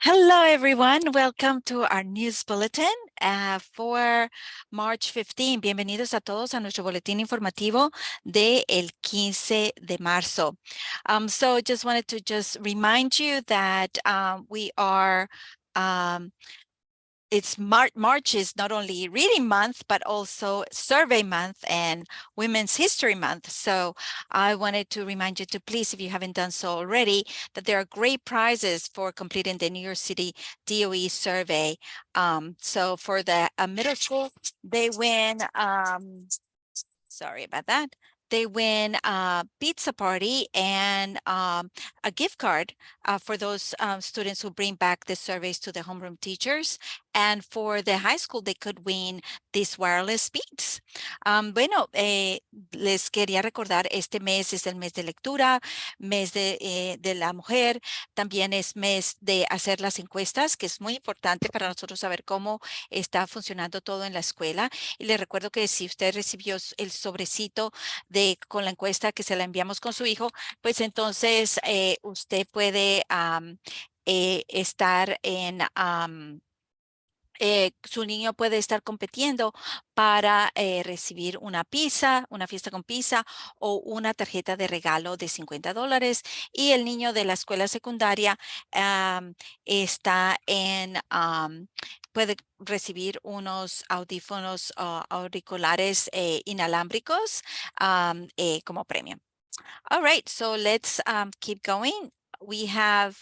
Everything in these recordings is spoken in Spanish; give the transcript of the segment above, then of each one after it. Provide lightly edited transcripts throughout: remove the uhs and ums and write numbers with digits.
Hello, everyone. Welcome to our news bulletin for March 15. Bienvenidos a todos a nuestro boletín informativo de el 15 de marzo. So just wanted to just remind you that we are it's March is not only reading month, but also survey month and Women's History Month. So I wanted to remind you to please, if you haven't done so already, that there are great prizes for completing the New York City DOE survey. So for the middle school, they win, sorry about that. They win a pizza party and a gift card for those students who bring back the surveys to the homeroom teachers. And for the high school, they could win these wireless beats. Les quería recordar, este mes es el mes de lectura, mes de la mujer, también es mes de hacer las encuestas, que es muy importante para nosotros saber cómo está funcionando todo en la escuela. Y les recuerdo que si usted recibió el sobrecito con la encuesta que se la enviamos con su hijo, pues entonces usted puede estar en... su niño puede estar compitiendo para recibir una pizza, una fiesta con pizza o una tarjeta de regalo de $50. Y el niño de la escuela secundaria está puede recibir unos audífonos auriculares inalámbricos como premio. All right, so let's keep going. We have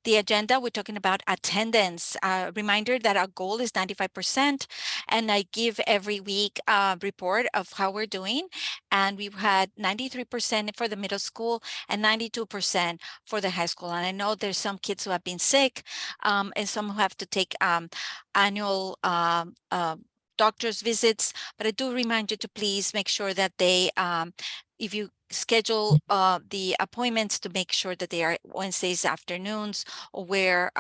the agenda. We're talking about attendance. Reminder that our goal is 95%, and I give every week a report of how we're doing. And we've had 93% for the middle school and 92% for the high school. And I know there's some kids who have been sick and some who have to take annual doctor's visits, but I do remind you to please make sure that they, if you schedule the appointments, to make sure that they are Wednesdays afternoons or where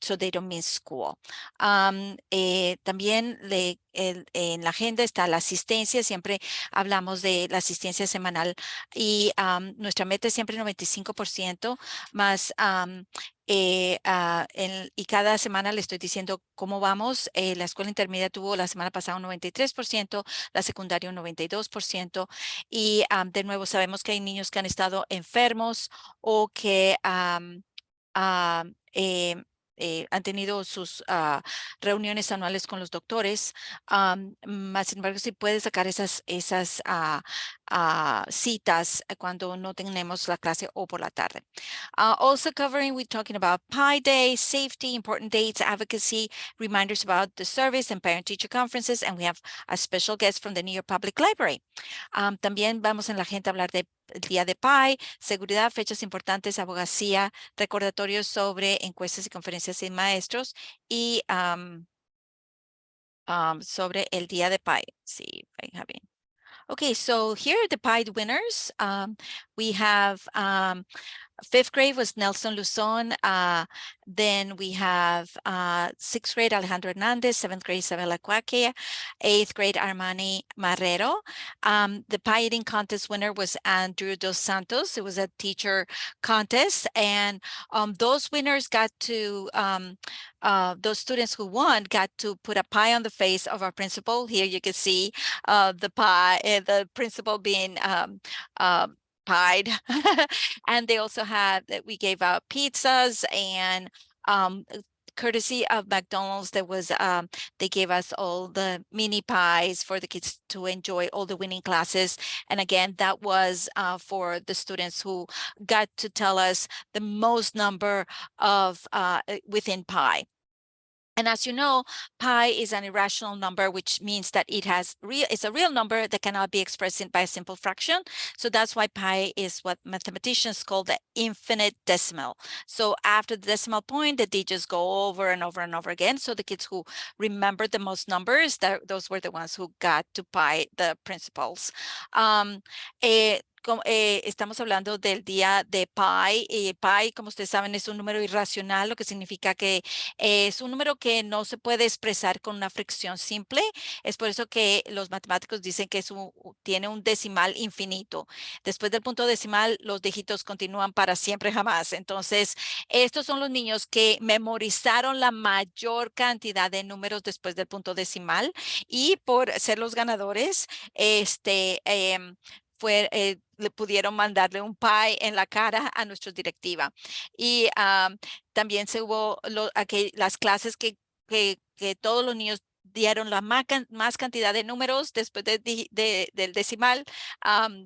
so they don't miss school. También en la agenda está la asistencia. Siempre hablamos de la asistencia semanal y nuestra meta es siempre 95% más. Y cada semana le estoy diciendo cómo vamos. La escuela intermedia tuvo la semana pasada un 93%, la secundaria un 92%. Y de nuevo sabemos que hay niños que han estado enfermos o que han tenido sus reuniones anuales con los doctores. Más sin embargo, si puede sacar esas citas cuando no tenemos la clase o por la tarde. Also covering, we're talking about Pi Day, safety, important dates, advocacy, reminders about the service and parent-teacher conferences, and we have a special guest from the New York Public Library. También vamos en la agenda a hablar del Día de Pi, seguridad, fechas importantes, abogacía, recordatorios sobre encuestas y conferencias sin maestros y sobre el Día de Pi. Sí, Javi. Okay, so here are the Pi winners. We have 5th grade was Nelson Luzon. Then we have 6th grade Alejandro Hernandez, 7th grade Isabela Cuaquia, 8th grade Armani Marrero. The pie eating contest winner was Andrew Dos Santos. It was a teacher contest, and those winners got to those students who won got to put a pie on the face of our principal. Here you can see the pie, the principal being pied. And they also had that we gave out pizzas and courtesy of McDonald's, there was they gave us all the mini pies for the kids to enjoy all the winning classes. And again, that was for the students who got to tell us the most number of within pi. And as you know, pi is an irrational number, which means that it's a real number that cannot be expressed by a simple fraction. So that's why pi is what mathematicians call the infinite decimal. So after the decimal point, the digits go over and over and over again. So the kids who remember the most numbers, those were the ones who got to pi the principles. estamos hablando del día de pi. Pi, como ustedes saben, es un número irracional, lo que significa que es un número que no se puede expresar con una fracción simple. Es por eso que los matemáticos dicen que tiene un decimal infinito. Después del punto decimal, los dígitos continúan para siempre jamás. Entonces, estos son los niños que memorizaron la mayor cantidad de números después del punto decimal y por ser los ganadores, le pudieron mandarle un pie en la cara a nuestra directiva. Y también se hubo las clases que todos los niños dieron la más cantidad de números después del decimal,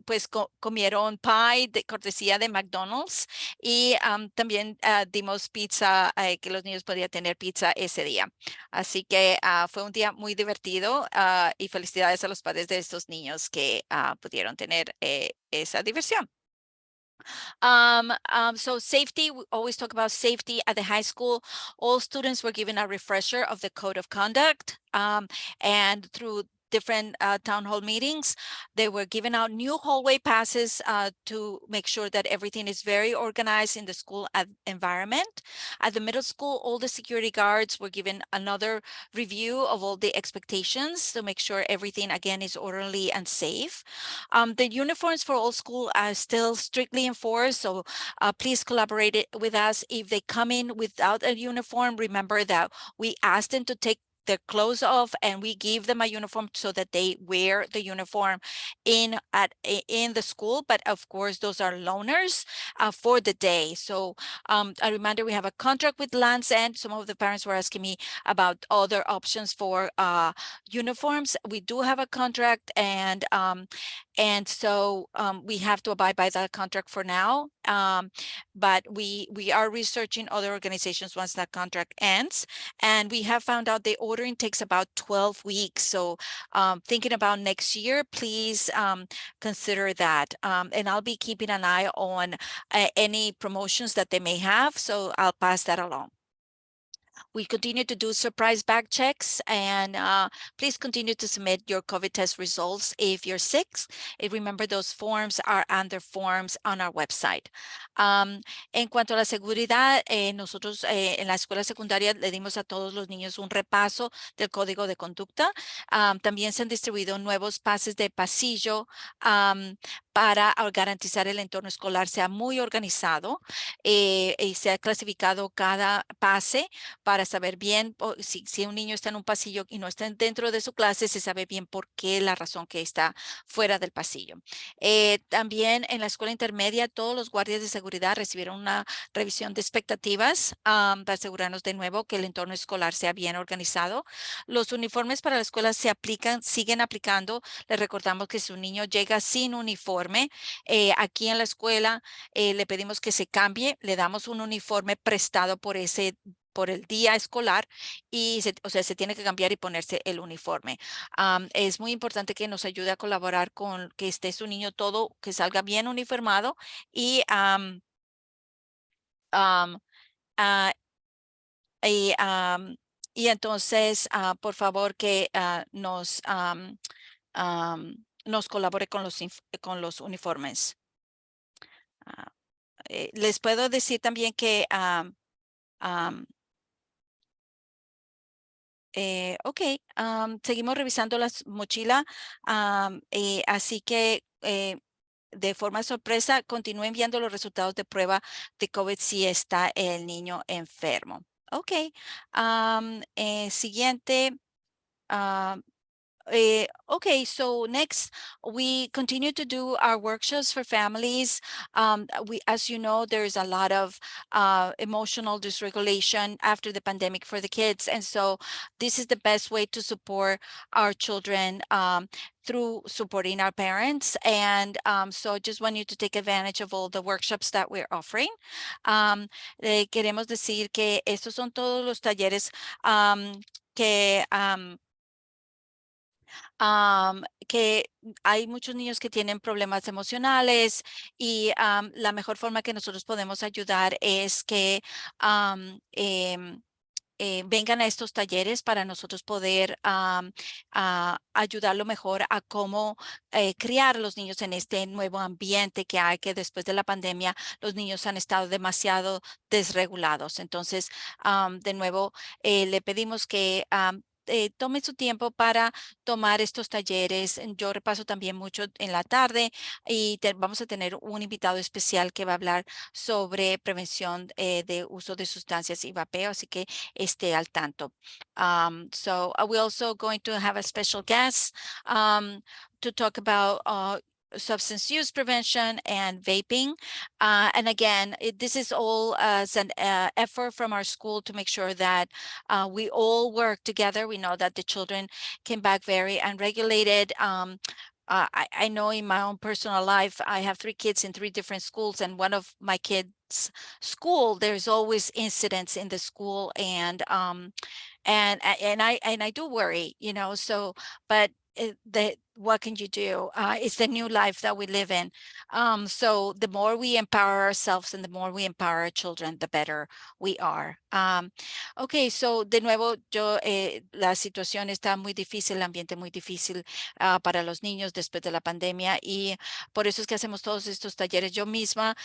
pues comieron pie de cortesía de McDonald's y también dimos pizza, que los niños podían tener pizza ese día. Así que fue un día muy divertido y felicidades a los padres de estos niños que pudieron tener esa diversión. So safety, we always talk about safety at the high school. All students were given a refresher of the code of conduct, and through different town hall meetings, they were given out new hallway passes to make sure that everything is very organized in the school environment. At the middle school, all the security guards were given another review of all the expectations to make sure everything again is orderly and safe. The uniforms for all school are still strictly enforced, so please collaborate with us. If they come in without a uniform, remember that we ask them to take their clothes off and we give them a uniform so that they wear the uniform in the school. But of course, those are loaners for the day. So a reminder, we have a contract with Land's End. Some of the parents were asking me about other options for uniforms. We do have a contract, and so we have to abide by that contract for now. But we are researching other organizations once that contract ends. And we have found out the ordering takes about 12 weeks. So thinking about next year, please consider that. And I'll be keeping an eye on any promotions that they may have. So I'll pass that along. We continue to do surprise bag checks, and please continue to submit your COVID test results if you're sick. Remember, those forms are under forms on our website. En cuanto a la seguridad, nosotros en la escuela secundaria le dimos a todos los niños un repaso del código de conducta. También se han distribuido nuevos pases de pasillo para garantizar el entorno escolar sea muy organizado, y se ha clasificado cada pase para saber bien si un niño está en un pasillo y no está dentro de su clase, se sabe bien por qué la razón que está fuera del pasillo. También en la escuela intermedia, todos los guardias de seguridad recibieron una revisión de expectativas para asegurarnos de nuevo que el entorno escolar sea bien organizado. Los uniformes para la escuela siguen aplicando. Les recordamos que si un niño llega sin uniforme, aquí en la escuela le pedimos que se cambie, le damos un uniforme prestado por el día escolar y se tiene que cambiar y ponerse el uniforme. Es muy importante que nos ayude a colaborar con que esté su niño todo, que salga bien uniformado y um, ah, y, um, y entonces, por favor, que nos colabore con los uniformes. Les puedo decir también que ok, seguimos revisando las mochilas, así que de forma sorpresa continúen viendo los resultados de prueba de COVID si está el niño enfermo. Ok, siguiente. Okay, so next we continue to do our workshops for families. As you know, there's a lot of emotional dysregulation after the pandemic for the kids. And so this is the best way to support our children through supporting our parents. And so I just want you to take advantage of all the workshops that we're offering. Queremos decir que estos son todos los talleres que hay muchos niños que tienen problemas emocionales y la mejor forma que nosotros podemos ayudar es que vengan a estos talleres para nosotros poder ayudarlo mejor a cómo criar a los niños en este nuevo ambiente que hay, que después de la pandemia los niños han estado demasiado desregulados. Entonces, de nuevo, le pedimos que tome su tiempo para tomar estos talleres. Yo repaso también mucho en la tarde y vamos a tener un invitado especial que va a hablar sobre prevención de uso de sustancias y vapeo, así que esté al tanto. So we're also going to have a special guest to talk about substance use prevention and vaping. And again, this is all as an effort from our school to make sure that we all work together. We know that the children came back very unregulated. I know in my own personal life, I have 3 kids in 3 different schools, and one of my kids' school, there's always incidents in the school, and I do worry, so, but what can you do? It's the new life that we live in. So the more we empower ourselves and the more we empower our children, the better we are. Okay, so de nuevo, la situación está muy difícil, el ambiente muy difícil para los niños después de la pandemia, y por eso es que hacemos todos estos talleres. Yo misma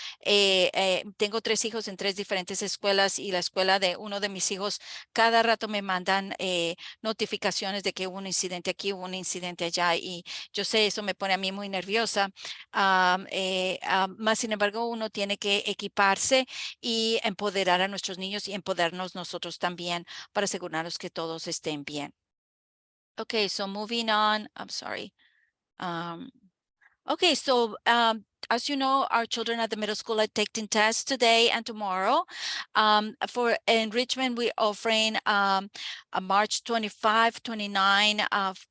tengo 3 hijos en 3 diferentes escuelas, y la escuela de uno de mis hijos cada rato me mandan notificaciones de que hubo un incidente aquí, hubo un incidente allá, y yo sé, eso me pone a mí muy nerviosa. Más sin embargo, uno tiene que equiparse y empoderar a nuestros niños y empoderarnos nosotros también para asegurarnos que todos estén bien. Okay, so moving on, I'm sorry. Okay, so as you know, our children at the middle school are taking tests today and tomorrow. For enrichment, we're offering a March 25, 29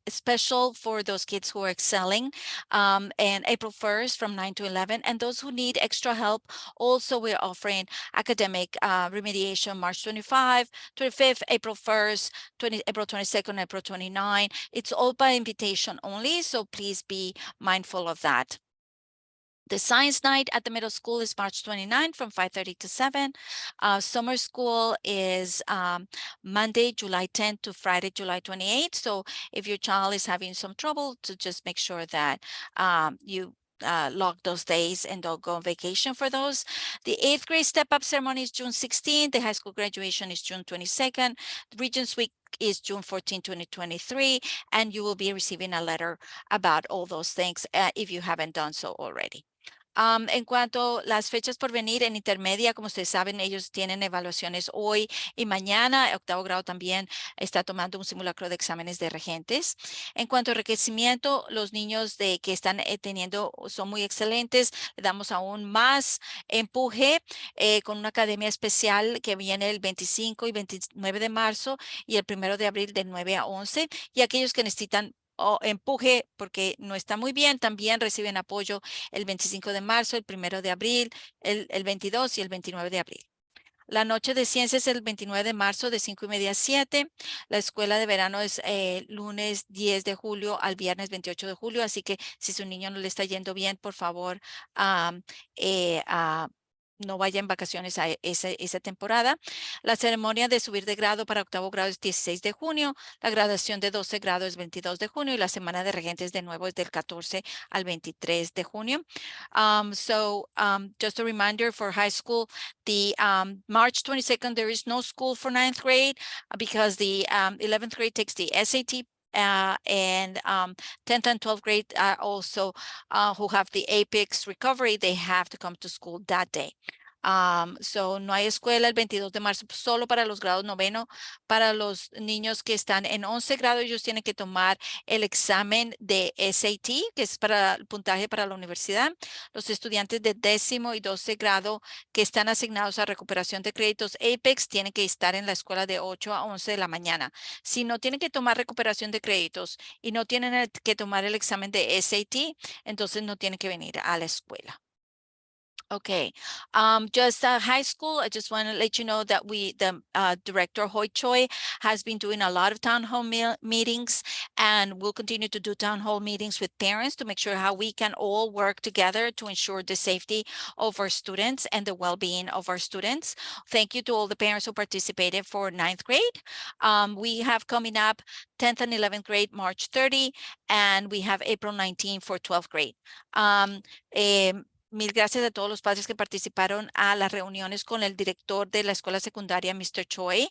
special for those kids who are excelling, and April 1st from 9 to 11. And those who need extra help, also we're offering academic remediation March 25, 25th, April 1st, April 22nd, April 29. It's all by invitation only, so please be mindful of that. The science night at the middle school is March 29 from 5:30 to 7. Summer school is Monday, July 10th to Friday, July 28th. So if your child is having some trouble, to just make sure that you log those days and don't go on vacation for those. The 8th grade step-up ceremony is June 16th. The high school graduation is June 22nd. The Regents Week is June 14, 2023, and you will be receiving a letter about all those things if you haven't done so already. En cuanto a las fechas por venir en intermedia, como ustedes saben, ellos tienen evaluaciones hoy y mañana. El 8º grado también está tomando un simulacro de exámenes de regentes. En cuanto a enriquecimiento, los niños que están teniendo son muy excelentes. Le damos aún más empuje con una academia especial que viene el 25 y 29 de marzo y el 1 de abril de 9 a 11. Y aquellos que necesitan empuje porque no está muy bien, también reciben apoyo el 25 de marzo, el 1 de abril, el 22 y el 29 de abril. La noche de ciencias es el 29 de marzo de 5:30 a 7. La escuela de verano es lunes 10 de julio al viernes 28 de julio. Así que si su niño no le está yendo bien, por favor, no vaya en vacaciones a esa temporada. La ceremonia de subir de grado para 8º grado es 16 de junio. La graduación de 12 grado es 22 de junio. Y la semana de regentes de nuevo es del 14 al 23 de junio. Just a reminder for high school, the March 22nd, there is no school for 9th grade because the 11th grade takes the SAT and 10th and 12th grade also who have the APEX recovery, they have to come to school that day. So no hay escuela el 22 de marzo, solo para los grados noveno. Para los niños que están en 11 grado, ellos tienen que tomar el examen de SAT, que es para el puntaje para la universidad. Los estudiantes de 10º y 12 grado que están asignados a recuperación de créditos APEX tienen que estar en la escuela de 8 a 11 de la mañana. Si no tienen que tomar recuperación de créditos y no tienen que tomar el examen de SAT, entonces no tienen que venir a la escuela. Okay, just high school. I just want to let you know that the director Hoi Choi has been doing a lot of town hall meetings, and we'll continue to do town hall meetings with parents to make sure how we can all work together to ensure the safety of our students and the well-being of our students. Thank you to all the parents who participated for 9th grade. We have coming up 10th and 11th grade, March 30, and we have April 19 for 12th grade. Mil gracias a todos los padres que participaron a las reuniones con el director de la escuela secundaria, Mr. Choi.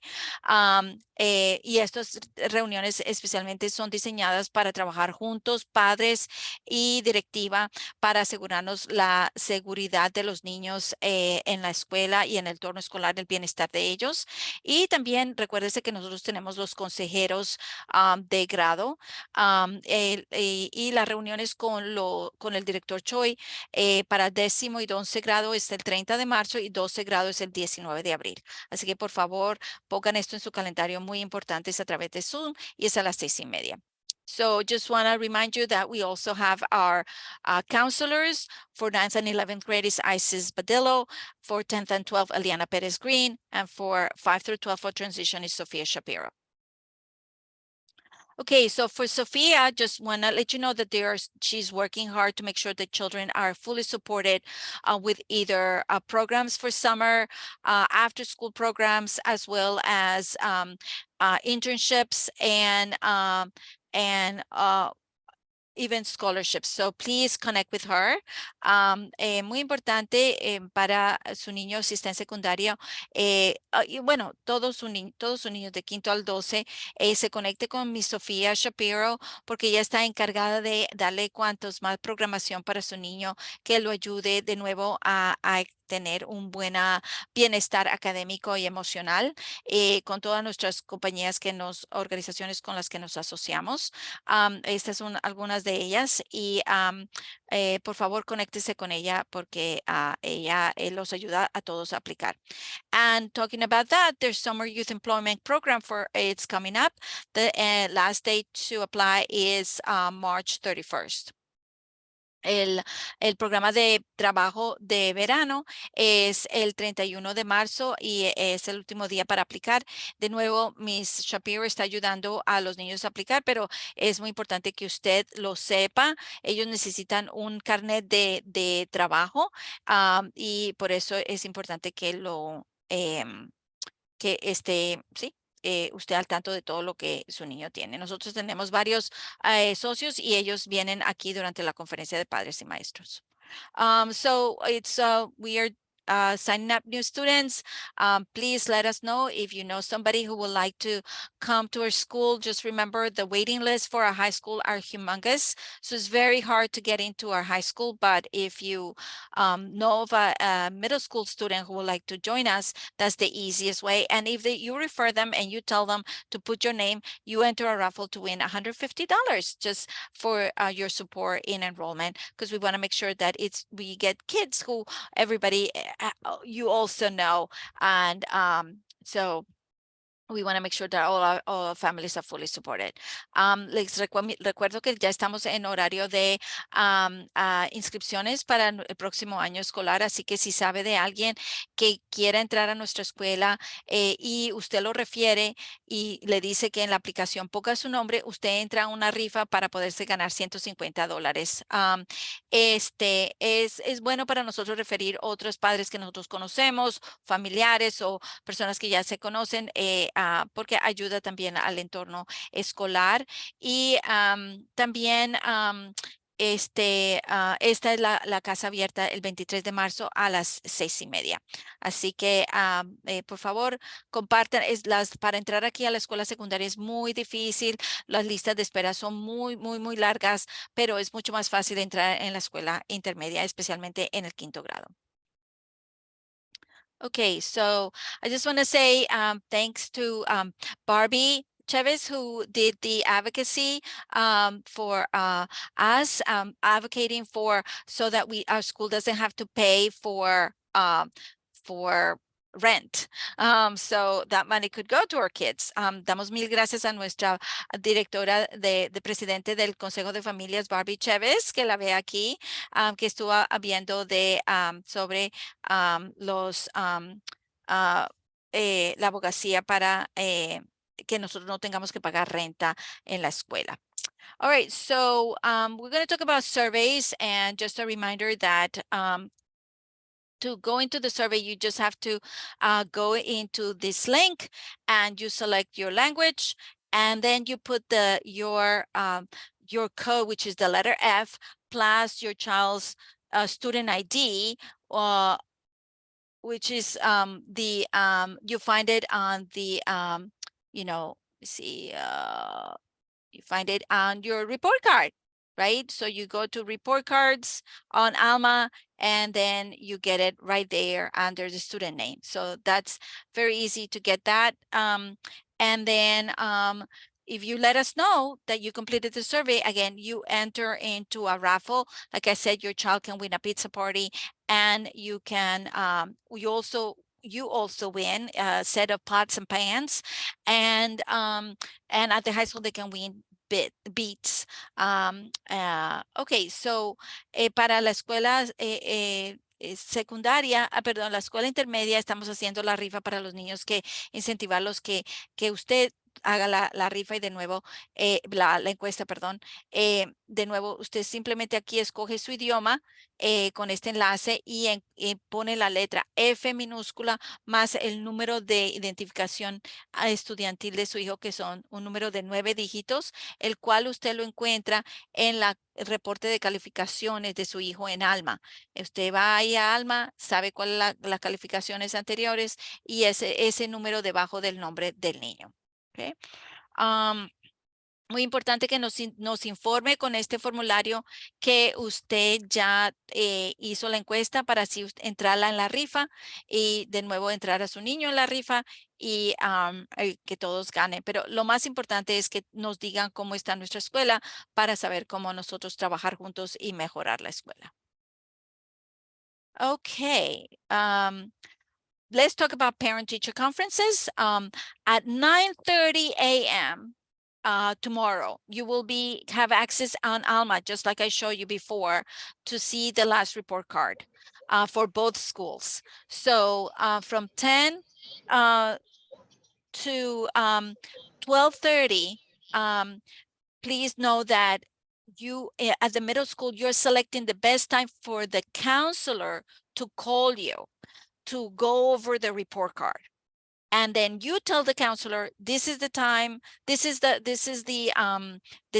Y estas reuniones especialmente son diseñadas para trabajar juntos, padres y directiva, para asegurarnos la seguridad de los niños en la escuela y en el entorno escolar, el bienestar de ellos. Y también recuérdese que nosotros tenemos los consejeros de grado y las reuniones con el director Choi para 10º y 11 grado es el 30 de marzo y 12 grado es el 19 de abril. Así que por favor pongan esto en su calendario, muy importante, es a través de Zoom y es a las 6:30. So just want to remind you that we also have our counselors for 9th and 11th grade is Isis Badillo, for 10th and 12th, Eliana Perez Green, and for 5 through 12 for transition is Sofia Shapiro. Okay, so for Sophia, just want to let you know that she's working hard to make sure that children are fully supported with either programs for summer, after school programs, as well as internships and even scholarships. So please connect with her. Muy importante para su niño si está en secundaria. Y bueno, todos sus niños de 5 al 12 se conecte con mi Sofía Shapiro, porque ella está encargada de darle cuantos más programación para su niño que lo ayude de nuevo a tener un buen bienestar académico y emocional con todas nuestras compañías organizaciones con las que nos asociamos. Estas son algunas de ellas y por favor conéctese con ella porque ella los ayuda a todos a aplicar. And talking about that, there's Summer Youth Employment Program it's coming up. The last date to apply is March 31st. El programa de trabajo de verano es el 31 de marzo y es el último día para aplicar. De nuevo, Miss Shapiro está ayudando a los niños a aplicar, pero es muy importante que usted lo sepa. Ellos necesitan un carnet de trabajo y por eso es importante que que esté, sí, usted al tanto de todo lo que su niño tiene. Nosotros tenemos varios socios y ellos vienen aquí durante la conferencia de padres y maestros. So it's we are signing up new students. Please let us know if you know somebody who would like to come to our school. Just remember the waiting lists for our high school are humongous. So it's very hard to get into our high school. But if you know of a middle school student who would like to join us, that's the easiest way. And if you refer them and you tell them to put your name, you enter a raffle to win $150 just for your support in enrollment, because we want to make sure that we get kids who everybody you also know, and so we want to make sure that all our families are fully supported. Les recuerdo que ya estamos en horario de inscripciones para el próximo año escolar, así que si sabe de alguien que quiera entrar a nuestra escuela y usted lo refiere y le dice que en la aplicación ponga su nombre, usted entra a una rifa para poderse ganar $150. Es bueno para nosotros referir otros padres que nosotros conocemos, familiares o personas que ya se conocen, porque ayuda también al entorno escolar. Y también esta es la casa abierta el 23 de marzo a las 6:30. Así que por favor compartan. Para entrar aquí a la escuela secundaria es muy difícil. Las listas de espera son muy, muy, muy largas, pero es mucho más fácil entrar en la escuela intermedia, especialmente en el 5º grado. Okay, so I just want to say thanks to Barbie Chavez, who did the advocacy for us, advocating for so that our school doesn't have to pay for rent. So that money could go to our kids. Damos mil gracias a nuestra directora de presidente del Consejo de Familias, Barbie Chévez, que la ve aquí, que estuvo viendo sobre los la abogacía para que nosotros no tengamos que pagar renta en la escuela. All right, so we're going to talk about surveys, and just a reminder that to go into the survey, you just have to go into this link and you select your language, and then you put your code, which is the letter F, plus your child's student ID, which is you find it on the see, you find it on your report card, right? So you go to report cards on Alma, and then you get it right there under the student name. So that's very easy to get that. And then if you let us know that you completed the survey, again, you enter into a raffle. Like I said, your child can win a pizza party, and you can, you also win a set of pots and pans, and at the high school they can win beats. Okay, so para la escuela secundaria, perdón, la escuela intermedia, estamos haciendo la rifa para los niños, que incentivarlos que usted haga la rifa, y de nuevo, la encuesta, perdón. De nuevo, usted simplemente aquí escoge su idioma con este enlace y pone la letra F minúscula más el número de identificación estudiantil de su hijo, que son un número de 9 dígitos, el cual usted lo encuentra en el reporte de calificaciones de su hijo en Alma. Usted va ahí a Alma, sabe cuáles las calificaciones anteriores y ese número debajo del nombre del niño. Okay. Muy importante que nos informe con este formulario que usted ya hizo la encuesta, para así entrarla en la rifa y de nuevo entrar a su niño en la rifa, y que todos ganen. Pero lo más importante es que nos digan cómo está nuestra escuela, para saber cómo nosotros trabajar juntos y mejorar la escuela. Okay. Let's talk about parent-teacher conferences. At 9:30 a.m. Tomorrow, you will have access on Alma, just like I showed you before, to see the last report card for both schools. So from 10 to 12:30, please know that you, at the middle school, you're selecting the best time for the counselor to call you to go over the report card. And then you tell the counselor, this is the time, this is the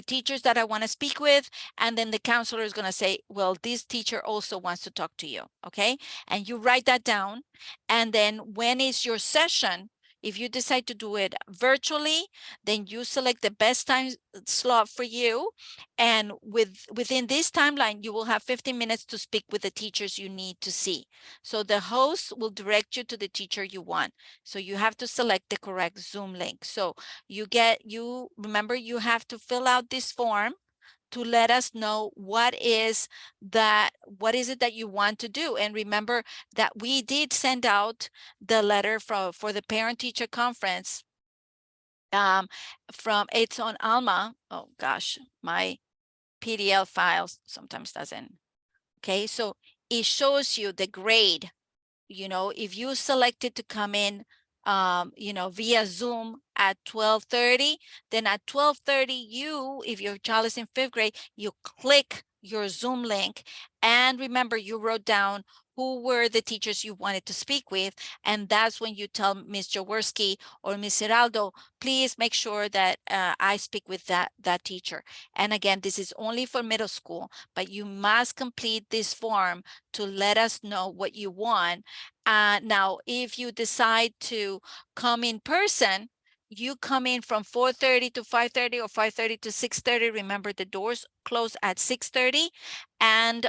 teachers that I want to speak with. And then the counselor is going to say, well, this teacher also wants to talk to you. Okay. And you write that down. And then when is your session? If you decide to do it virtually, then you select the best time slot for you. And within this timeline, you will have 15 minutes to speak with the teachers you need to see. So the host will direct you to the teacher you want. So you have to select the correct Zoom link. So remember, you have to fill out this form to let us know what is it that you want to do. And remember that we did send out the letter for the parent-teacher conference it's on Alma. Oh gosh, my PDL files sometimes doesn't. Okay, so it shows you the grade. If you selected to come in via Zoom at 12:30, then at 12:30, if your child is in 5th grade, you click your Zoom link, and remember, you wrote down who were the teachers you wanted to speak with, and that's when you tell Ms. Jaworski or Ms. Heraldo, please make sure that I speak with that teacher. And again, this is only for middle school, but you must complete this form to let us know what you want. Now, if you decide to come in person, you come in from 4:30 to 5:30 or 5:30 to 6:30. Remember, the doors close at 6:30, and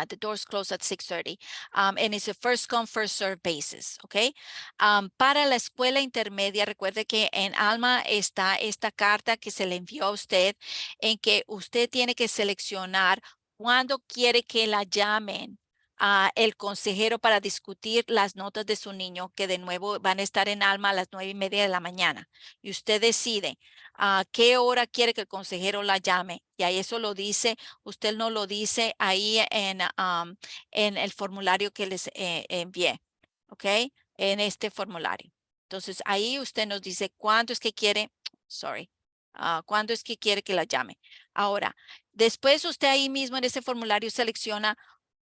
the doors close at 6:30, and it's a first come, first serve basis, okay? Para la escuela intermedia, recuerde que en Alma está esta carta que se le envió a usted, en que usted tiene que seleccionar cuándo quiere que la llamen el consejero para discutir las notas de su niño, que de nuevo van a estar en Alma a las 9:30 de la mañana. Y usted decide a qué hora quiere que el consejero la llame. Y ahí eso lo dice, usted no lo dice ahí en el formulario que les envié, ¿ok? En este formulario. Entonces ahí usted nos dice cuándo es que quiere, sorry, cuándo es que quiere que la llame. Ahora, después usted ahí mismo en ese formulario selecciona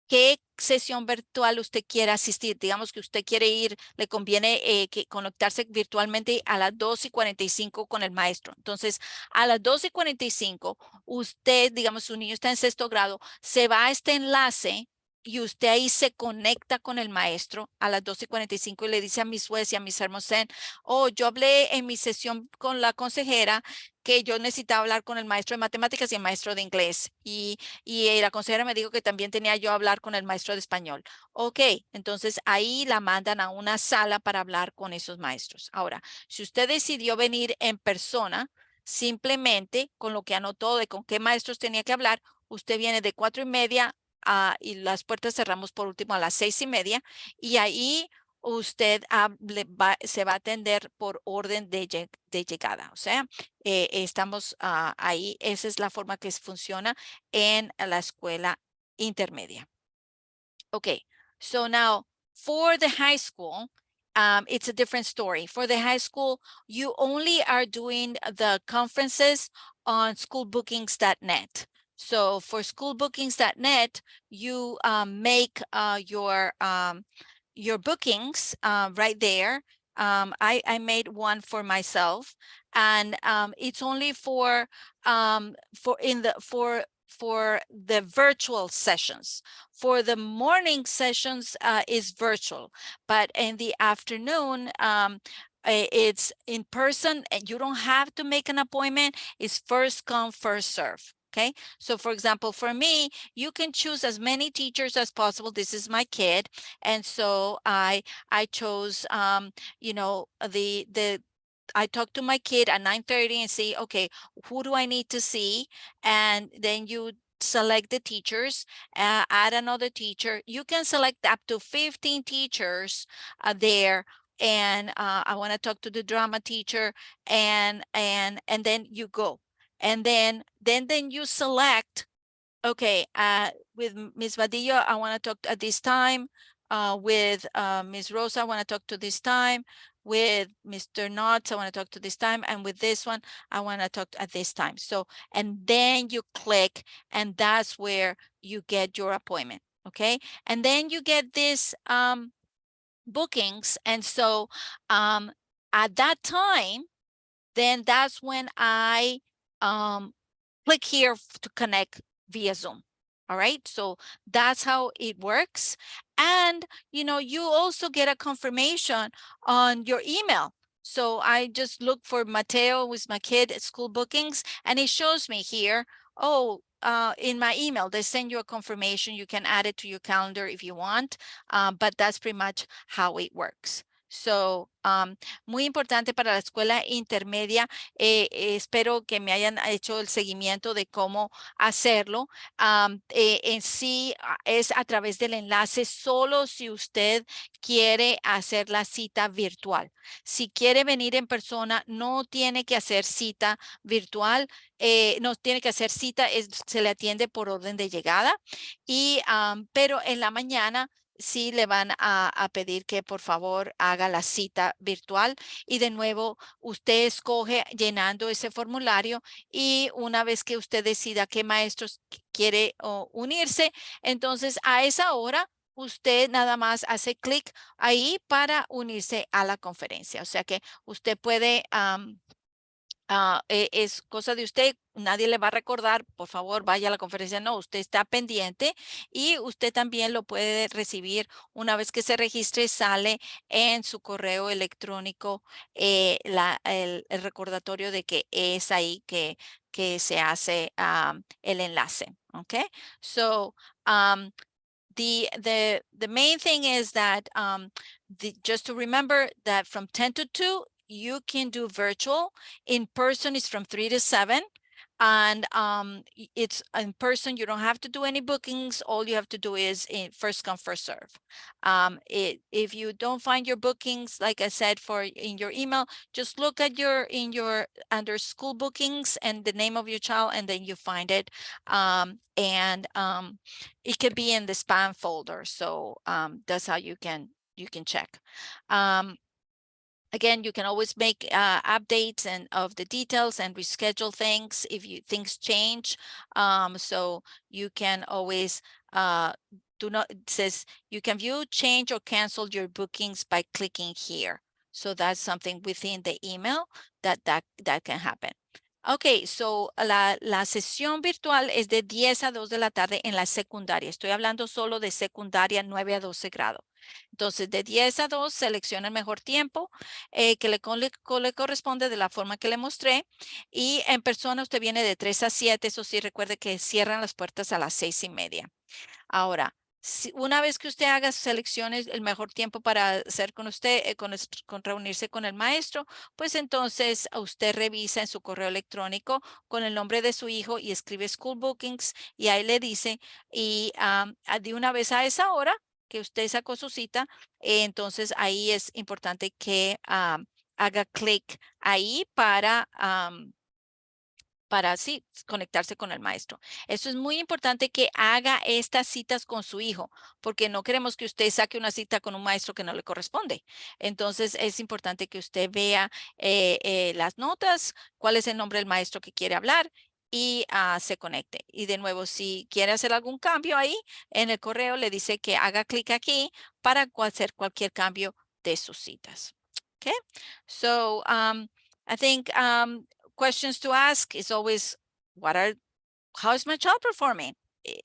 qué sesión virtual usted quiere asistir. Digamos que usted quiere ir, le conviene conectarse virtualmente a las 2:45 con el maestro. Entonces, a las 2:45, usted, digamos, su niño está en 6º grado, se va a este enlace y usted ahí se conecta con el maestro a las 2:45 y le dice a Miss West y a Miss Hermosen, oh, yo hablé en mi sesión con la consejera que yo necesitaba hablar con el maestro de matemáticas y el maestro de inglés. Y la consejera me dijo que también tenía yo hablar con el maestro de español. Ok, entonces ahí la mandan a una sala para hablar con esos maestros. Ahora, si usted decidió venir en persona, simplemente con lo que anotó de con qué maestros tenía que hablar, usted viene de 4:30 y las puertas cerramos por último a las 6:30 y ahí usted se va a atender por orden de llegada. O sea, estamos ahí, esa es la forma que funciona en la escuela intermedia. Okay, so now for the high school, it's a different story. For the high school, you only are doing the conferences on schoolbookings.net. So for schoolbookings.net, you make your bookings right there. I made one for myself, and it's only for the virtual sessions. For the morning sessions is virtual, but in the afternoon, it's in person, and you don't have to make an appointment. It's first come, first serve. Okay, so for example, for me, you can choose as many teachers as possible. This is my kid, and so I chose I talked to my kid at 9:30 and say, okay, who do I need to see? And then you select the teachers, add another teacher. You can select up to 15 teachers there. And I want to talk to the drama teacher, and then you go. And then you select, okay, with Ms. Vadillo, I want to talk at this time. With Ms. Rosa, I want to talk to this time. With Mr. Knotts, I want to talk to this time. And with this one, I want to talk at this time. So, and then you click, and that's where you get your appointment. Okay. And then you get this bookings. And so at that time, then that's when I click here to connect via Zoom. All right, so that's how it works. And you also get a confirmation on your email. So I just look for Mateo with my kid at school bookings, and it shows me here, oh, in my email, they send you a confirmation. You can add it to your calendar if you want, but that's pretty much how it works. So, muy importante para la escuela intermedia. Espero que me hayan hecho el seguimiento de cómo hacerlo. En sí es a través del enlace solo si usted quiere hacer la cita virtual. Si quiere venir en persona, no tiene que hacer cita virtual, no tiene que hacer cita, se le atiende por orden de llegada. Pero en la mañana sí le van a pedir que por favor haga la cita virtual, y de nuevo usted escoge llenando ese formulario, y una vez que usted decida qué maestros quiere unirse, entonces a esa hora usted nada más hace clic ahí para unirse a la conferencia. O sea que usted puede es cosa de usted, nadie le va a recordar, por favor, vaya a la conferencia. No, usted está pendiente, y usted también lo puede recibir una vez que se registre, sale en su correo electrónico el recordatorio de que es ahí que se hace el enlace. Okay, so the main thing is that just to remember that from 10 to 2, you can do virtual. In person is from 3 to 7. and it's in person. You don't have to do any bookings. All you have to do is first come, first serve. If you don't find your bookings, like I said, in your email, just look at under school bookings and the name of your child, and then you find it. It could be in the spam folder. So that's how you can check. Again, you can always make updates of the details and reschedule things if things change. So you can always it says you can view, change, or cancel your bookings by clicking here. So that's something within the email that can happen. Ok, so la sesión virtual es de 10 a 2 de la tarde en la secundaria. Estoy hablando solo de secundaria 9 a 12 grados. Entonces, de 10 a 2, selecciona el mejor tiempo que le corresponde de la forma que le mostré. Y en persona usted viene de 3 a 7. Eso sí, recuerde que cierran las puertas a las 6:30. Ahora, una vez que usted haga sus selecciones, el mejor tiempo para hacer con usted, con reunirse con el maestro, pues entonces usted revisa en su correo electrónico con el nombre de su hijo y escribe School Bookings y ahí le dice, y de una vez a esa hora que usted sacó su cita, entonces ahí es importante que haga clic ahí para así conectarse con el maestro. Eso es muy importante, que haga estas citas con su hijo, porque no queremos que usted saque una cita con un maestro que no le corresponde. Entonces es importante que usted vea las notas, cuál es el nombre del maestro que quiere hablar y se conecte. Y de nuevo, si quiere hacer algún cambio ahí en el correo, le dice que haga clic aquí para hacer cualquier cambio de sus citas. Okay, so I think questions to ask is always, how is my child performing?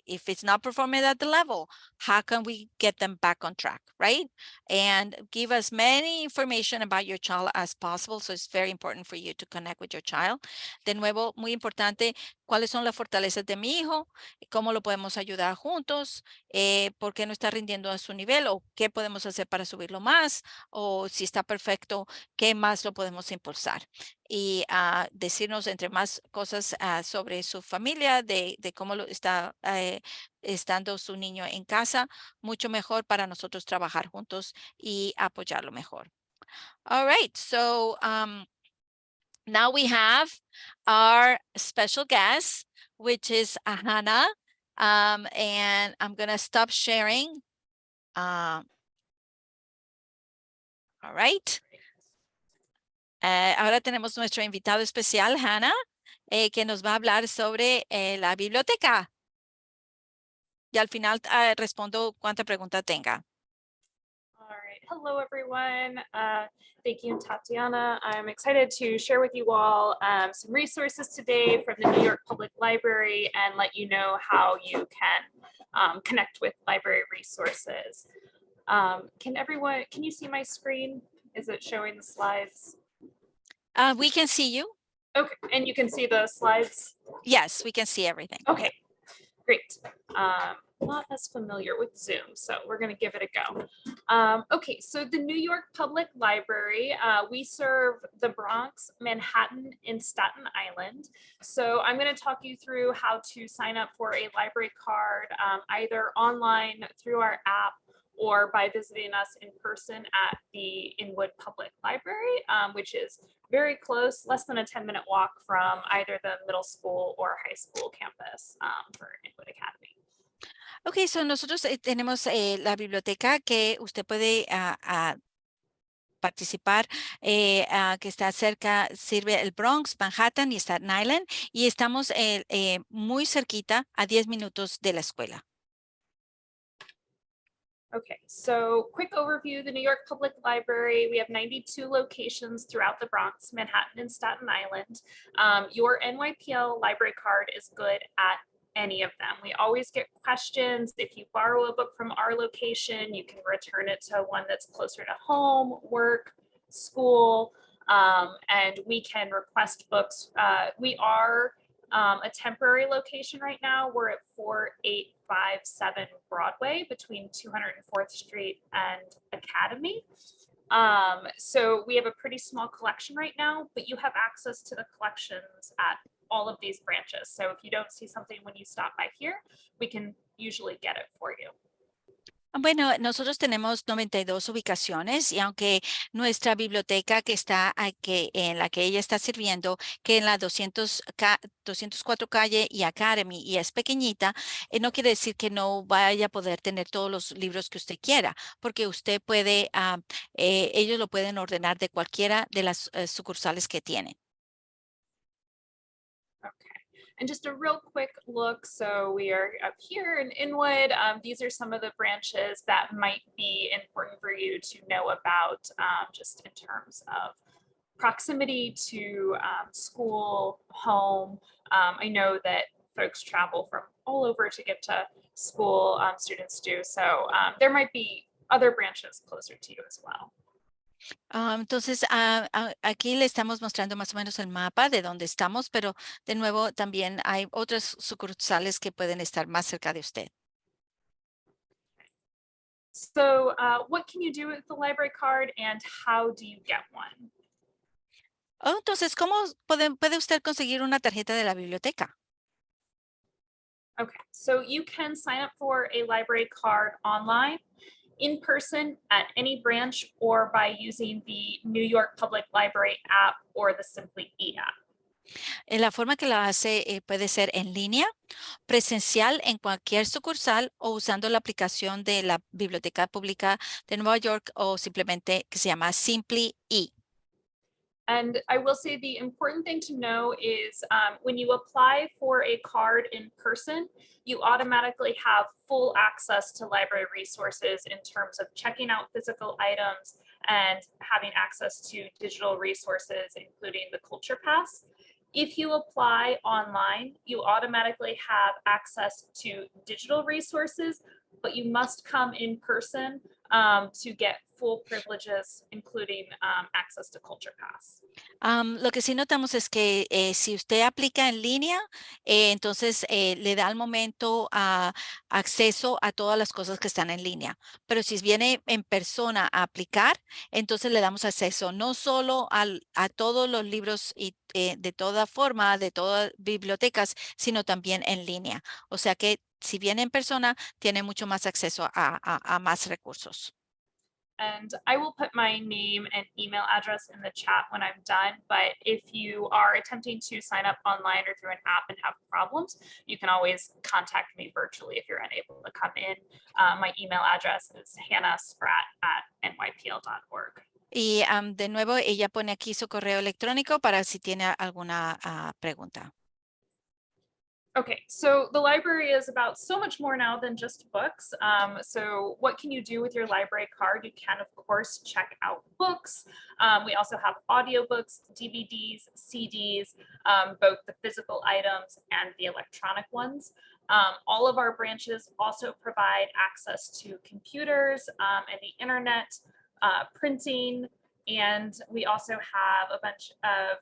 If it's not performing at the level, how can we get them back on track, right? And give as many information about your child as possible. So it's very important for you to connect with your child. De nuevo, muy importante, ¿cuáles son las fortalezas de mi hijo? ¿Cómo lo podemos ayudar juntos? ¿Por qué no está rindiendo a su nivel? ¿O qué podemos hacer para subirlo más? O si está perfecto, ¿qué más lo podemos impulsar? Y decirnos entre más cosas sobre su familia, de cómo está estando su niño en casa, mucho mejor para nosotros trabajar juntos y apoyarlo mejor. All right, so now we have our special guest, which is Hannah, and I'm going to stop sharing. All right. Ahora tenemos nuestro invitado especial, Hannah, que nos va a hablar sobre la biblioteca. Y al final respondo cuánta pregunta tenga. All right. Hello, everyone. Thank you, Tatiana. I'm excited to share with you all some resources today from the New York Public Library and let you know how you can connect with library resources. Can you see my screen? Is it showing the slides? We can see you. Okay, and you can see the slides? Yes, we can see everything. Okay, great. Not as familiar with Zoom, so we're going to give it a go. Okay, so the New York Public Library, we serve the Bronx, Manhattan, and Staten Island. So I'm going to talk you through how to sign up for a library card, either online through our app or by visiting us in person at the Inwood Public Library, which is very close, less than a 10-minute walk from either the middle school or high school campus for Inwood Academy. Ok, so nosotros tenemos la biblioteca que usted puede participar, que está cerca, sirve el Bronx, Manhattan y Staten Island, y estamos muy cerquita, a 10 minutos de la escuela. Okay, so quick overview, the New York Public Library, we have 92 locations throughout the Bronx, Manhattan, and Staten Island. Your NYPL library card is good at any of them. We always get questions. If you borrow a book from our location, you can return it to one that's closer to home, work, school, and we can request books. We are a temporary location right now. We're at 4857 Broadway between 204th Street and Academy. So we have a pretty small collection right now, but you have access to the collections at all of these branches. So if you don't see something when you stop by here, we can usually get it for you. Bueno, nosotros tenemos 92 ubicaciones y aunque nuestra biblioteca que está en la que ella está sirviendo, que en la 204 calle y Academy y es pequeñita, no quiere decir que no vaya a poder tener todos los libros que usted quiera, porque usted puede, ellos lo pueden ordenar de cualquiera de las sucursales que tienen. Okay. And just a real quick look. So we are up here in Inwood. These are some of the branches that might be important for you to know about, just in terms of proximity to school, home. I know that folks travel from all over to get to school, students do. So there might be other branches closer to you as well. Entonces, aquí le estamos mostrando más o menos el mapa de dónde estamos, pero de nuevo también hay otras sucursales que pueden estar más cerca de usted. So what can you do with the library card and how do you get one? Entonces, ¿cómo puede usted conseguir una tarjeta de la biblioteca? Okay, so you can sign up for a library card online, in person at any branch, or by using the New York Public Library app or the Simply E app. La forma que la hace puede ser en línea, presencial en cualquier sucursal o usando la aplicación de la Biblioteca Pública de Nueva York o simplemente que se llama Simply E. And I will say the important thing to know is when you apply for a card in person, you automatically have full access to library resources in terms of checking out physical items and having access to digital resources, including the Culture Pass. If you apply online, you automatically have access to digital resources, but you must come in person to get full privileges, including access to Culture Pass. Lo que sí notamos es que si usted aplica en línea, entonces le da al momento acceso a todas las cosas que están en línea. Pero si viene en persona a aplicar, entonces le damos acceso no solo a todos los libros y de toda forma, de todas bibliotecas, sino también en línea. O sea que si viene en persona, tiene mucho más acceso a más recursos. And I will put my name and email address in the chat when I'm done. But if you are attempting to sign up online or through an app and have problems, you can always contact me virtually if you're unable to come in. My email address is hannahsprat@nypl.org. Y de nuevo, ella pone aquí su correo electrónico para si tiene alguna pregunta. Okay, so the library is about so much more now than just books. So what can you do with your library card? You can, of course, check out books. We also have audiobooks, DVDs, CDs, both the physical items and the electronic ones. All of our branches also provide access to computers and the internet, printing, and we also have a bunch of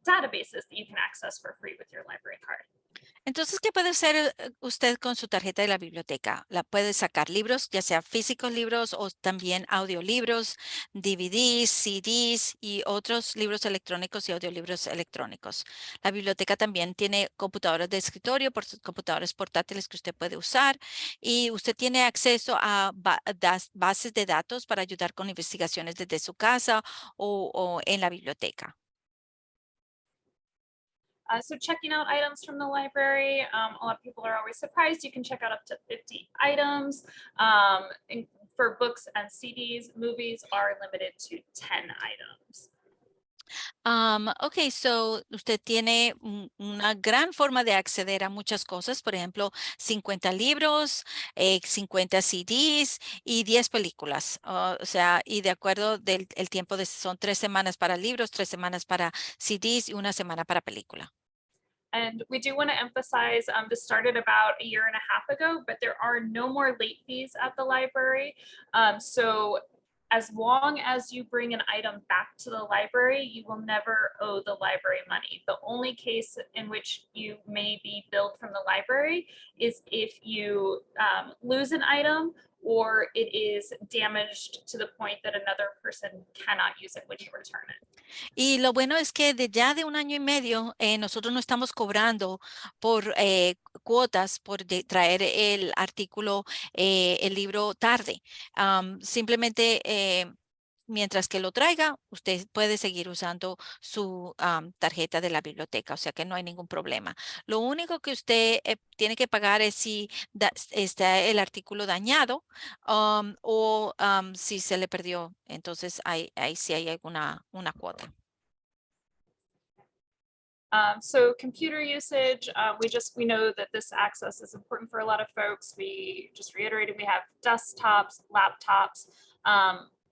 databases that you can access for free with your library card. Entonces, ¿qué puede hacer usted con su tarjeta de la biblioteca? La puede sacar libros, ya sea físicos libros o también audiolibros, DVDs, CDs y otros libros electrónicos y audiolibros electrónicos. La biblioteca también tiene computadoras de escritorio, computadoras portátiles que usted puede usar y usted tiene acceso a bases de datos para ayudar con investigaciones desde su casa o en la biblioteca. So checking out items from the library, a lot of people are always surprised. You can check out up to 50 items. For books and CDs, movies are limited to 10 items. Ok, so usted tiene una gran forma de acceder a muchas cosas, por ejemplo, 50 libros, 50 CDs y 10 películas. O sea, y de acuerdo del el tiempo son 3 semanas para libros, 3 semanas para CDs y 1 semana para película. And we do want to emphasize this started about a year and a half ago, but there are no more late fees at the library. So as long as you bring an item back to the library, you will never owe the library money. The only case in which you may be billed from the library is if you lose an item or it is damaged to the point that another person cannot use it when you return it. Y lo bueno es que de ya de 1 año y medio nosotros no estamos cobrando por cuotas por traer el artículo, el libro tarde. Simplemente mientras que lo traiga, usted puede seguir usando su tarjeta de la biblioteca, o sea que no hay ningún problema. Lo único que usted tiene que pagar es si está el artículo dañado o si se le perdió. Entonces ahí sí hay alguna una cuota. So computer usage, we know that this access is important for a lot of folks. We just reiterated we have desktops, laptops.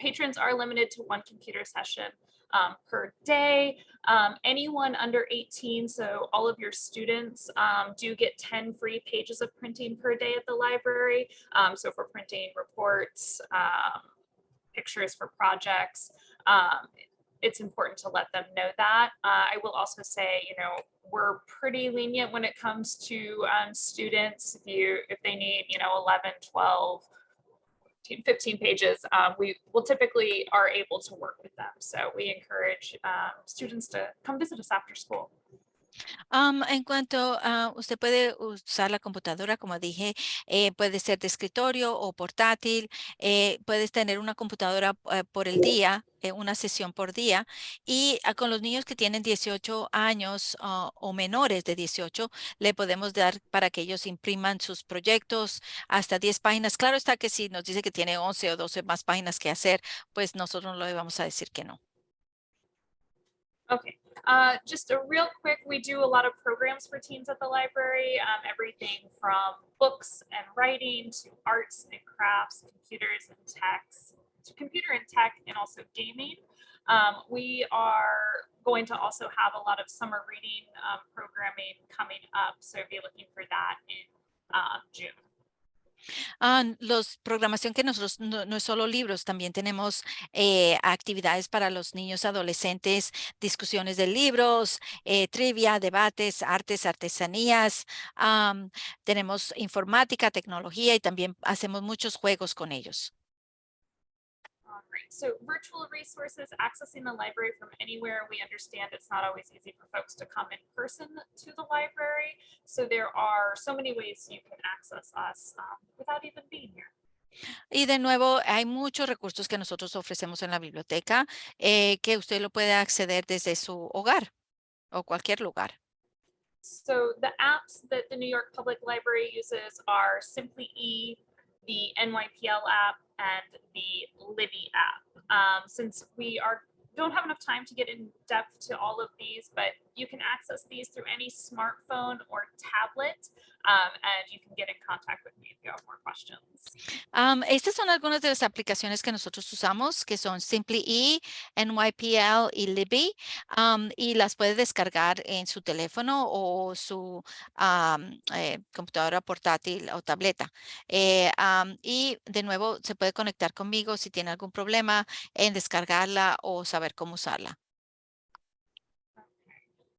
Patrons are limited to 1 computer session per day. Anyone under 18, so all of your students do get 10 free pages of printing per day at the library. So for printing reports, pictures for projects, it's important to let them know that. I will also say, we're pretty lenient when it comes to students. If they need, 11, 12, 15 pages, we will typically are able to work with them. So we encourage students to come visit us after school. En cuanto a usted puede usar la computadora, como dije, puede ser de escritorio o portátil. Puedes tener una computadora por el día, una sesión por día. Y con los niños que tienen 18 años o menores de 18, le podemos dar para que ellos impriman sus proyectos hasta 10 páginas. Claro está que si nos dice que tiene 11 o 12 más páginas que hacer, pues nosotros no le vamos a decir que no. Okay, just a real quick, we do a lot of programs for teens at the library, everything from books and writing to arts and crafts, computers and techs, to computer and tech, and also gaming. We are going to also have a lot of summer reading programming coming up, so be looking for that in June. Los programación que nosotros no es solo libros, también tenemos actividades para los niños adolescentes, discusiones de libros, trivia, debates, artes, artesanías. Tenemos informática, tecnología y también hacemos muchos juegos con ellos. All right, so virtual resources, accessing the library from anywhere. We understand it's not always easy for folks to come in person to the library. So there are so many ways you can access us without even being here. Y de nuevo, hay muchos recursos que nosotros ofrecemos en la biblioteca que usted lo puede acceder desde su hogar o cualquier lugar. So the apps that the New York Public Library uses are Simply E, the NYPL app, and the Libby app. Since we don't have enough time to get in depth to all of these, but you can access these through any smartphone or tablet, and you can get in contact with me if you have more questions. Estas son algunas de las aplicaciones que nosotros usamos, que son Simply E, NYPL y Libby, y las puede descargar en su teléfono o su computadora portátil o tableta. Y de nuevo, se puede conectar conmigo si tiene algún problema en descargarla o saber cómo usarla.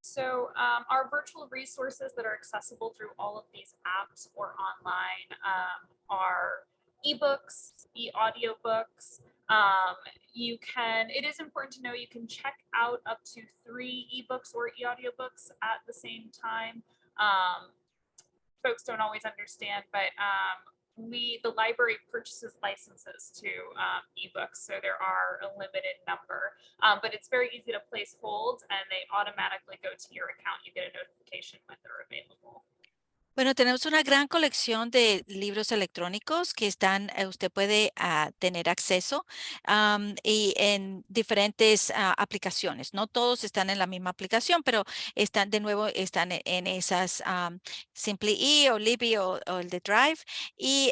So our virtual resources that are accessible through all of these apps or online are ebooks, e-audiobooks. It is important to know you can check out up to 3 ebooks or e-audiobooks at the same time. Folks don't always understand, but the library purchases licenses to ebooks, so there are a limited number, but it's very easy to place holds and they automatically go to your account. You get a notification when they're available. Bueno, tenemos una gran colección de libros electrónicos que usted puede tener acceso y en diferentes aplicaciones. No todos están en la misma aplicación, pero están en esas Simply E o Libby o el de Drive. Y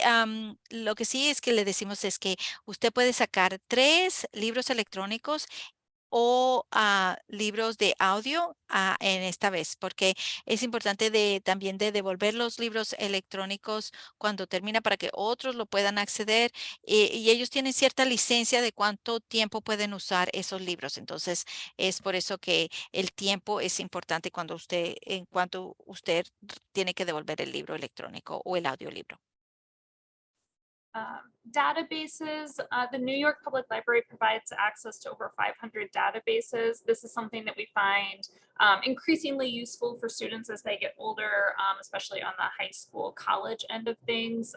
lo que sí es que le decimos es que usted puede sacar 3 libros electrónicos o libros de audio en esta vez, porque es importante también de devolver los libros electrónicos cuando termina para que otros lo puedan acceder y ellos tienen cierta licencia de cuánto tiempo pueden usar esos libros. Entonces, es por eso que el tiempo es importante en cuanto usted tiene que devolver el libro electrónico o el audiolibro. Databases, the New York Public Library provides access to over 500 databases. This is something that we find increasingly useful for students as they get older, especially on the high school, college end of things.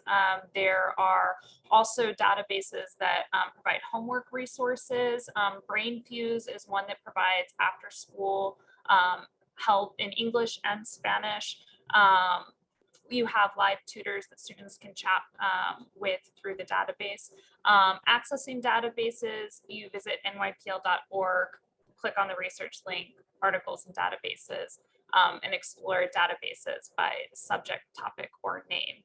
There are also databases that provide homework resources. BrainFuse is one that provides after school help in English and Spanish. You have live tutors that students can chat with through the database. Accessing databases, you visit nypl.org, click on the research link, articles and databases, and explore databases by subject, topic, or name.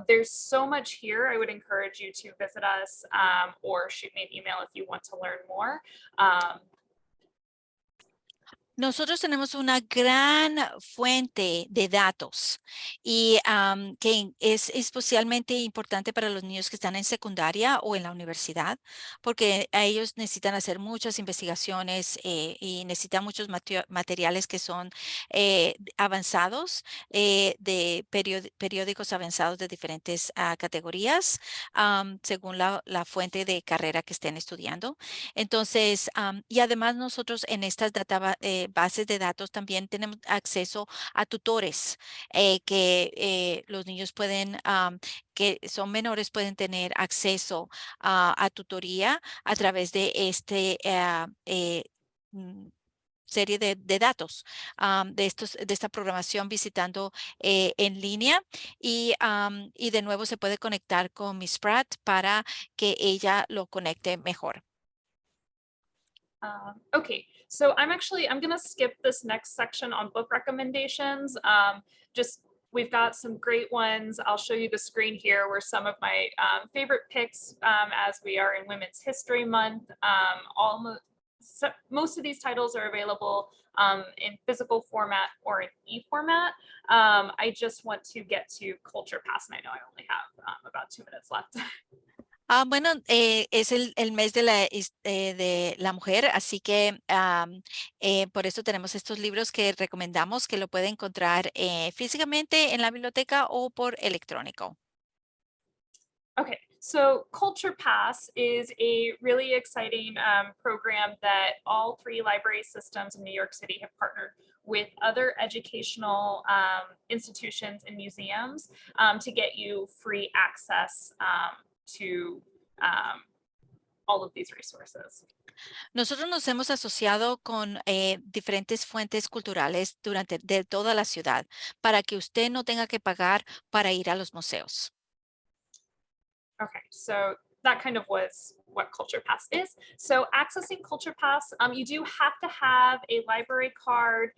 There's so much here. I would encourage you to visit us or shoot me an email if you want to learn more. Nosotros tenemos una gran fuente de datos y que es especialmente importante para los niños que están en secundaria o en la universidad, porque a ellos necesitan hacer muchas investigaciones y necesitan muchos materiales que son avanzados, de periódicos avanzados de diferentes categorías, según la fuente de carrera que estén estudiando. Entonces, y además nosotros en estas bases de datos también tenemos acceso a tutores que los niños pueden, que son menores, pueden tener acceso a tutoría a través de serie de datos de esta programación visitando en línea y de nuevo se puede conectar con Miss Pratt para que ella lo conecte mejor. Okay, so I'm gonna skip this next section on book recommendations. We've got some great ones. I'll show you the screen here where some of my favorite picks as we are in Women's History Month. Most of these titles are available in physical format or in e-format. I just want to get to Culture Pass, and I know I only have about 2 minutes left. Bueno, es el mes de la mujer, así que por eso tenemos estos libros que recomendamos que lo puede encontrar físicamente en la biblioteca o por electrónico. Okay, so Culture Pass is a really exciting program that all 3 library systems in New York City have partnered with other educational institutions and museums to get you free access to all of these resources. Nosotros nos hemos asociado con diferentes fuentes culturales de toda la ciudad para que usted no tenga que pagar para ir a los museos. Okay, so that kind of was what Culture Pass is. So accessing Culture Pass, you do have to have a library card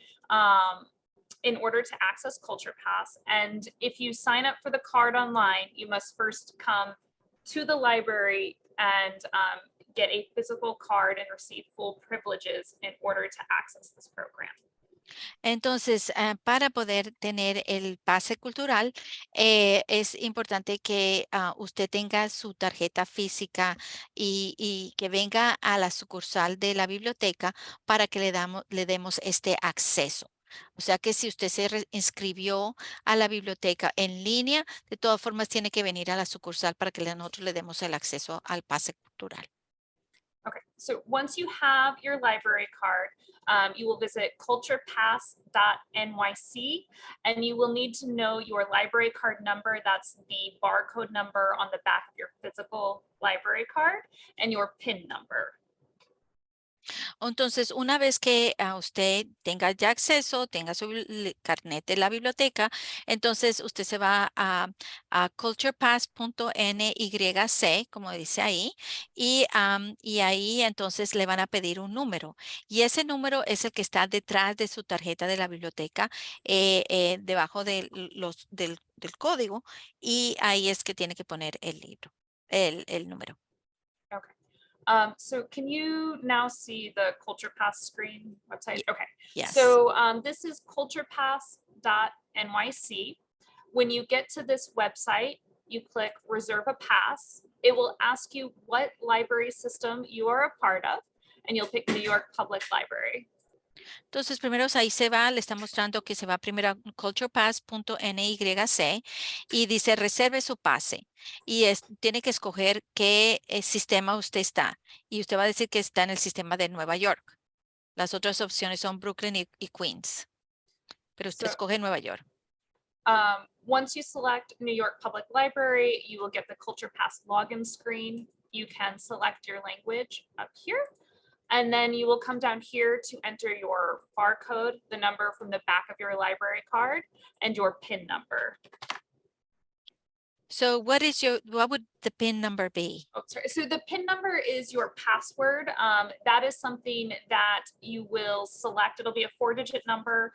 in order to access Culture Pass. And if you sign up for the card online, you must first come to the library and get a physical card and receive full privileges in order to access this program. Entonces, para poder tener el pase cultural, es importante que usted tenga su tarjeta física y que venga a la sucursal de la biblioteca para que le demos este acceso. O sea que si usted se inscribió a la biblioteca en línea, de todas formas tiene que venir a la sucursal para que nosotros le demos el acceso al pase cultural. Okay, so once you have your library card, you will visit culturepass.nyc and you will need to know your library card number. That's the barcode number on the back of your physical library card and your PIN number. Entonces, una vez que usted tenga ya acceso, tenga su carnet de la biblioteca, entonces usted se va a culturepass.nyc, como dice ahí, y ahí entonces le van a pedir un número. Y ese número es el que está detrás de su tarjeta de la biblioteca, debajo del código, y ahí es que tiene que poner el libro, el número. Okay. So can you now see the Culture Pass screen website? Okay. Yes. So this is culturepass.nyc. When you get to this website, you click Reserve a Pass. It will ask you what library system you are a part of, and you'll pick New York Public Library. Entonces, primero ahí se va, le está mostrando que se va primero a culturepass.nyc y dice reserve su pase. Y tiene que escoger qué sistema usted está. Y usted va a decir que está en el sistema de Nueva York. Las otras opciones son Brooklyn y Queens. Pero usted So escoge Nueva York. once you select New York Public Library, you will get the Culture Pass login screen. You can select your language up here. And then you will come down here to enter your barcode, the number from the back of your library card, and your PIN number. So what would the PIN number be? Oh, sorry. So the PIN number is your password. That is something that you will select. It'll be a 4-digit number.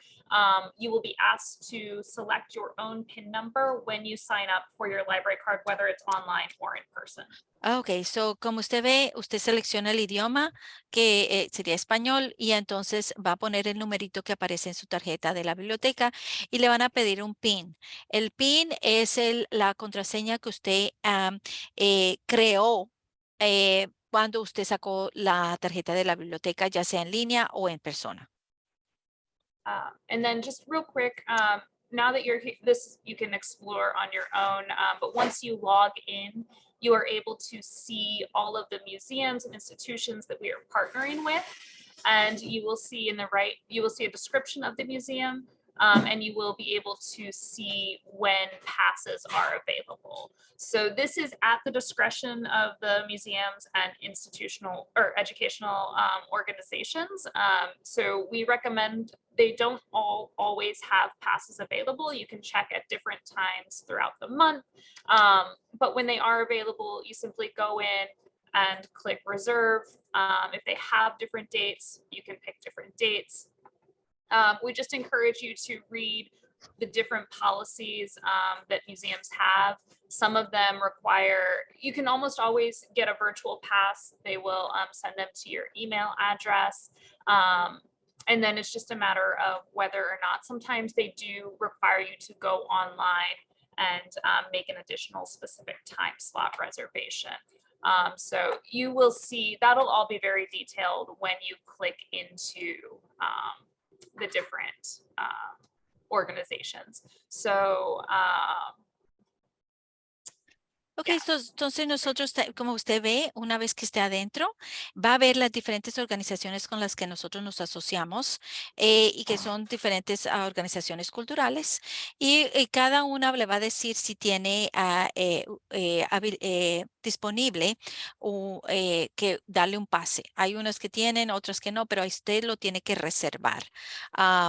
You will be asked to select your own PIN number when you sign up for your library card, whether it's online or in person. Ok, so como usted ve, usted selecciona el idioma que sería español y entonces va a poner el numerito que aparece en su tarjeta de la biblioteca y le van a pedir un PIN. El PIN es la contraseña que usted creó cuando usted sacó la tarjeta de la biblioteca, ya sea en línea o en persona. And then just real quick, now that you're here, this you can explore on your own, but once you log in, you are able to see all of the museums and institutions that we are partnering with. And you will see in the right, you will see a description of the museum, and you will be able to see when passes are available. So this is at the discretion of the museums and institutional or educational organizations. So we recommend they don't always have passes available. You can check at different times throughout the month. But when they are available, you simply go in and click reserve. If they have different dates, you can pick different dates. We just encourage you to read the different policies that museums have. Some of them require, you can almost always get a virtual pass. They will send them to your email address. And then it's just a matter of whether or not, sometimes they do require you to go online and make an additional specific time slot reservation. So you will see, that'll all be very detailed when you click into the different organizations. So Ok, entonces nosotros, como usted ve, una vez que esté adentro, va a ver las diferentes organizaciones con las que nosotros nos asociamos y que son diferentes organizaciones culturales y cada una le va a decir si tiene disponible o que darle un pase. Hay unas que tienen, otras que no, pero usted lo tiene que reservar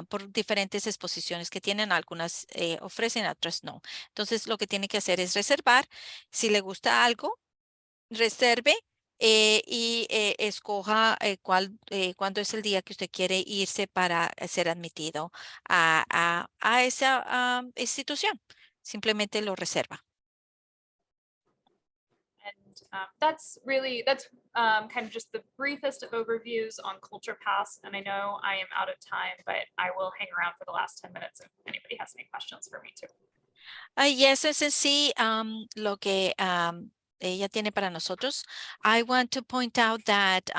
por diferentes exposiciones que tienen. Algunas ofrecen, otras no. Entonces, lo que tiene que hacer es reservar. Si le gusta algo, reserve y escoja cuándo es el día que usted quiere irse para ser admitido a esa institución. Simplemente lo reserva. and that's kind of just the briefest of overviews on Culture Pass. And I know I am out of time, but I will hang around for the last 10 minutes if anybody has any questions for me too. Y eso es en sí lo que ella tiene para nosotros. I want to point out that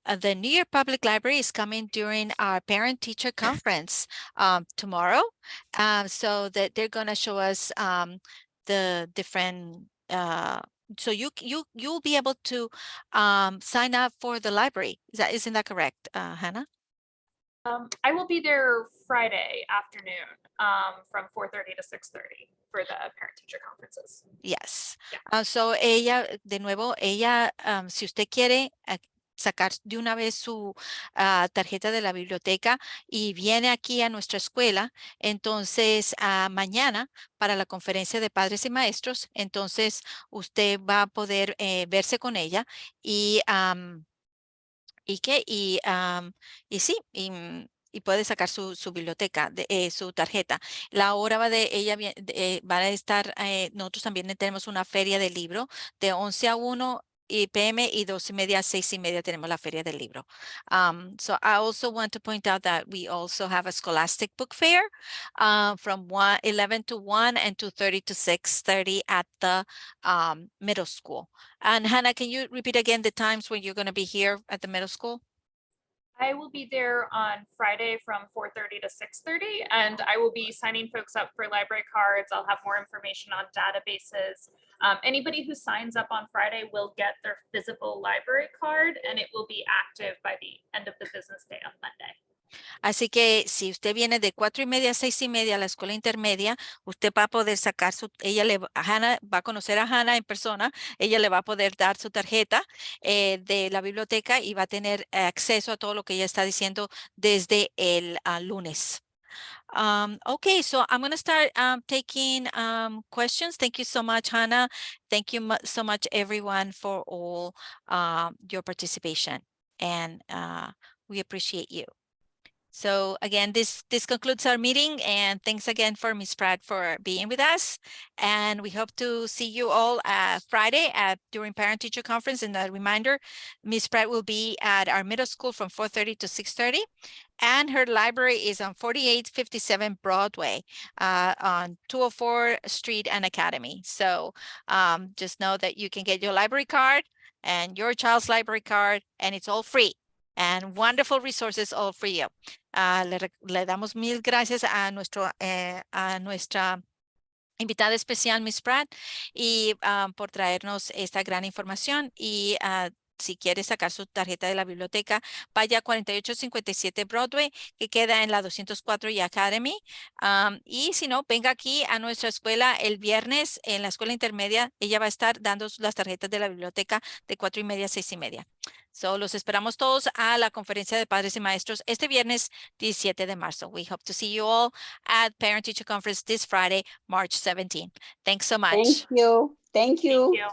the New York Public Library is coming during our parent-teacher conference tomorrow. So that they're going to show us the different so you'll be able to sign up for the library. Isn't that correct, Hannah? I will be there Friday afternoon from 4:30 to 6:30 for the parent-teacher conferences. Yes. Yeah. So ella, de nuevo, si usted quiere sacar de una vez su tarjeta de la biblioteca y viene aquí a nuestra escuela, entonces mañana para la conferencia de padres y maestros, entonces usted va a poder verse con ella y sí, y puede sacar su biblioteca, su tarjeta. La hora va de ella, va a estar, nosotros también tenemos una feria del libro de 11 a 1 p.m. y 2:30 a 6:30 tenemos la feria del libro. So I also want to point out that we also have a scholastic book fair from 11 to 1 and 2:30 to 6:30 at the middle school. And Hannah, can you repeat again the times when you're going to be here at the middle school? I will be there on Friday from 4:30 to 6:30, and I will be signing folks up for library cards. I'll have more information on databases. Anybody who signs up on Friday will get their physical library card, and it will be active by the end of the business day on Monday. Así que si usted viene de 4:30 a 6:30 a la escuela intermedia, usted va a poder sacar Hannah va a conocer a Hannah en persona, ella le va a poder dar su tarjeta de la biblioteca y va a tener acceso a todo lo que ella está diciendo desde el lunes. Okay, so I'm going to start taking questions. Thank you so much, Hannah. Thank you so much, everyone, for all your participation. And we appreciate you. So again, this concludes our meeting, and thanks again for Ms. Pratt for being with us. And we hope to see you all Friday during Parent-Teacher Conference. And a reminder, Ms. Pratt will be at our middle school from 4:30 to 6:30. And her library is on 4857 Broadway on 204 Street and Academy. So just know that you can get your library card and your child's library card, and it's all free. And wonderful resources all for you. Le damos mil gracias a nuestra invitada especial, Miss Pratt, y por traernos esta gran información. Y si quiere sacar su tarjeta de la biblioteca, vaya a 4857 Broadway, que queda en la 204 y Academy. Y si no, venga aquí a nuestra escuela el viernes en la escuela intermedia. Ella va a estar dando las tarjetas de la biblioteca de 4:30 a 6:30. So, los esperamos todos a la conferencia de padres y maestros este viernes 17 de marzo. We hope to see you all at Parent Teacher Conference this Friday, March 17. Thanks so much. Thank you. Thank you. Thank you.